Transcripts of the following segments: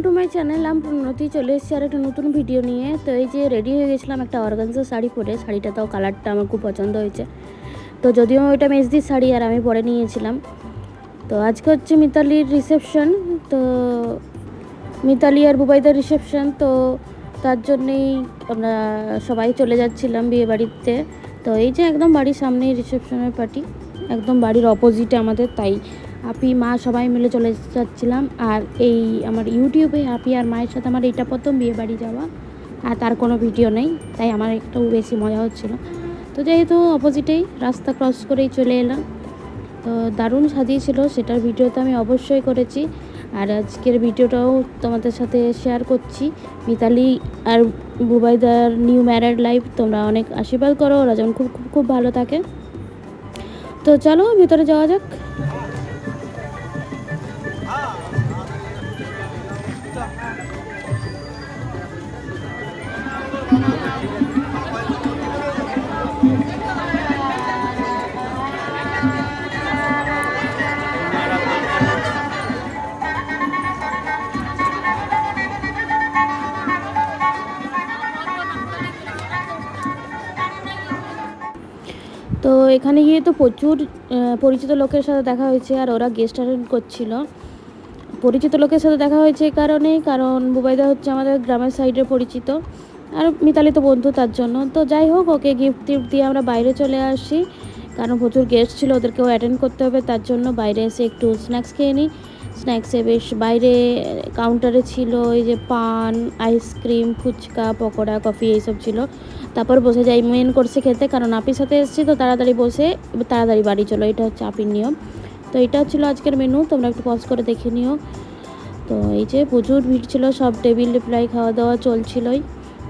To my channel. আমি প্রণতি চলে এসেছি আর একটা নতুন ভিডিও নিয়ে। তো এই যে রেডি হয়ে গেছিলাম একটা অর্গানজা শাড়ি পরে, শাড়িটা তাও কালারটা আমার খুব পছন্দ হয়েছে। তো যদিও ওইটা মেজদির শাড়ি আর আমি পরে নিয়েছিলাম। তো আজকে হচ্ছে মিতালির রিসেপশন, তো মিতালি আর বুবাইদার রিসেপশন, তো তার জন্যেই আমরা সবাই চলে যাচ্ছিলাম বিয়ে বাড়িতে। তো এই যে একদম বাড়ির সামনেই রিসেপশনের পার্টি, একদম বাড়ির অপোজিটে আমাদের, তাই আপি মা সবাই মিলে চলে যাচ্ছিলাম। আর এই আমার ইউটিউবে আপি আর মায়ের সাথে আমার এইটা প্রথম বিয়ে বাড়ি যাওয়া, আর তার কোনো ভিডিও নেই, তাই আমার একটু বেশি মজা হচ্ছিলো। তো যেহেতু অপোজিটেই রাস্তা ক্রস করেই চলে এলাম, তো দারুণ সাজিয়েছিল, সেটার ভিডিওতে আমি অবশ্যই করেছি। আর আজকের ভিডিওটাও তোমাদের সাথে শেয়ার করছি। মিতালি আর বুবাইদার নিউ ম্যারেড লাইফ, তোমরা অনেক আশীর্বাদ করো, ওরা যেমন খুব খুব খুব ভালো থাকে। তো চলো ভিতরে যাওয়া যাক। তো এখানে গিয়ে তো প্রচুর পরিচিত লোকের সাথে দেখা হয়েছে, আর ওরা গেস্ট অ্যাটেন্ড করছিল। পরিচিত লোকের সাথে দেখা হয়েছে এই কারণেই, কারণ বুবাইদা হচ্ছে আমাদের গ্রামের সাইডের পরিচিত, আর মিতালি তো বন্ধু, তার জন্য। তো যাই হোক, ওকে গিফট টিফট দিয়ে আমরা বাইরে চলে আসি, কারণ প্রচুর গেস্ট ছিল, ওদেরকেও অ্যাটেন্ড করতে হবে, তার জন্য বাইরে এসে একটু স্ন্যাক্স খেয়ে নিই। স্ন্যাক্সে বেশ বাইরে কাউন্টারে ছিল এই যে পান, আইসক্রিম, ফুচকা, পকোড়া, কফি এইসব ছিল। তারপর বসে যাই মেন কোর্সে খেতে, কারণ আপির সাথে এসেছি তো তাড়াতাড়ি বসে তাড়াতাড়ি বাড়ি চলো, এটা হচ্ছে আপির নিয়ম। তো এটা ছিল আজকের মেনু, তোমরা একটু পজ করে দেখে নিও। তো এই যে প্রচুর ভিড় ছিল, সব টেবিলে প্রায় খাওয়া দাওয়া চলছিলই,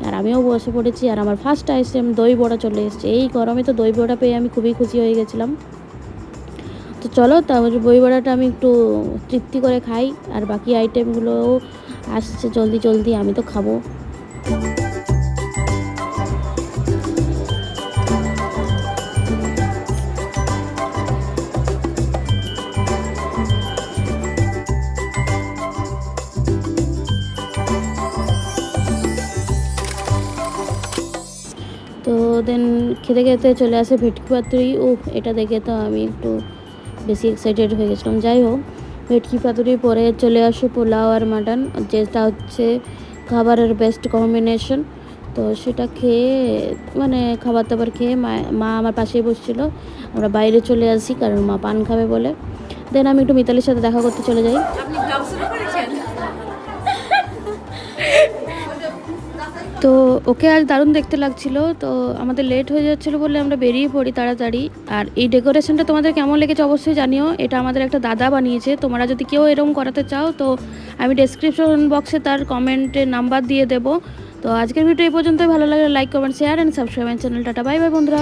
আর আমিও বসে পড়েছি। আর আমার ফার্স্ট আইটেম দই বড়া চলে এসেছে, এই গরমে তো দই বড়া পেয়ে আমি খুবই খুশি হয়ে গেছিলাম। তো চলো, তারপর দই বড়াটা আমি একটু তৃপ্তি করে খাই, আর বাকি আইটেমগুলোও আসছে জলদি জলদি, আমি তো খাবো। তো দেন খেতে খেতে চলে আসে ভেটকি পাতুরি। এটা দেখে তো আমি একটু বেশি এক্সাইটেড হয়ে গেছিলাম। যাই হোক, ভেটকি পাতুরি পরে চলে আসে পোলাও আর মাটন, যেটা হচ্ছে খাবারের বেস্ট কম্বিনেশন। তো সেটা খেয়ে মানে খাবার দাবার খেয়ে মা আমার পাশেই বসছিলো, আমরা বাইরে চলে আসি কারণ মা পান খাবে বলে। দেন আমি একটু মিতালির সাথে দেখা করতে চলে যাই। তো ওকে আজ দারুণ দেখতে লাগছিল। তো আমাদের লেট হয়ে যাচ্ছিলো বলে আমরা বেরিয়ে পড়ি তাড়াতাড়ি। আর এই ডেকোরেশনটা তোমাদের কেমন লেগেছে অবশ্যই জানিও, এটা আমাদের একটা দাদা বানিয়েছে। তোমরা যদি কেউ এরকম করাতে চাও তো আমি ডেসক্রিপশন বক্সে তার কমেন্টের নাম্বার দিয়ে দেবো। তো আজকের ভিডিও এই পর্যন্তই, ভালো লাগলে like comment share and subscribe channel. Tata, bye bye বন্ধুরা।